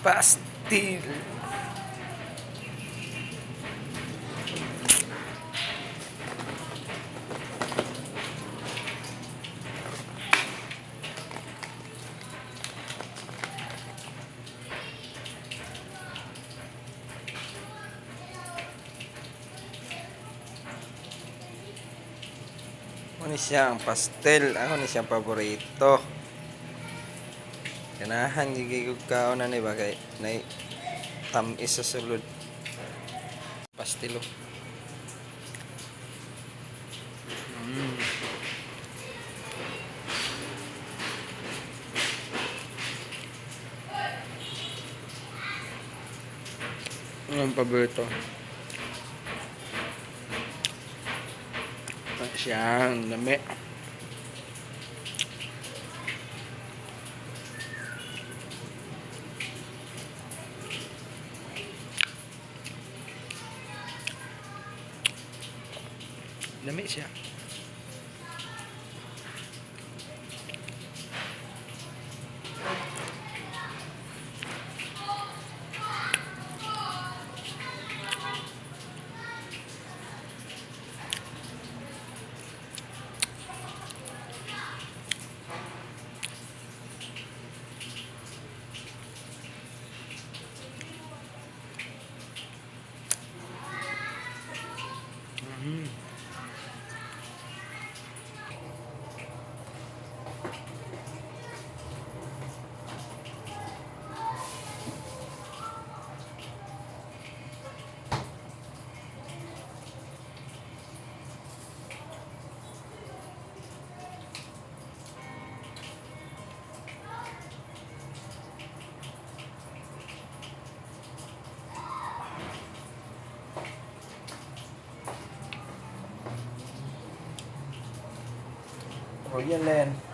Pastil. Ano siyang pastel, ako ni siyang paborito. Ganahan gigigug kaon na ni bagay na tamis sa sulod. Pastilo. Ang paborito. Siyang dami. Dami siya. Royal Land.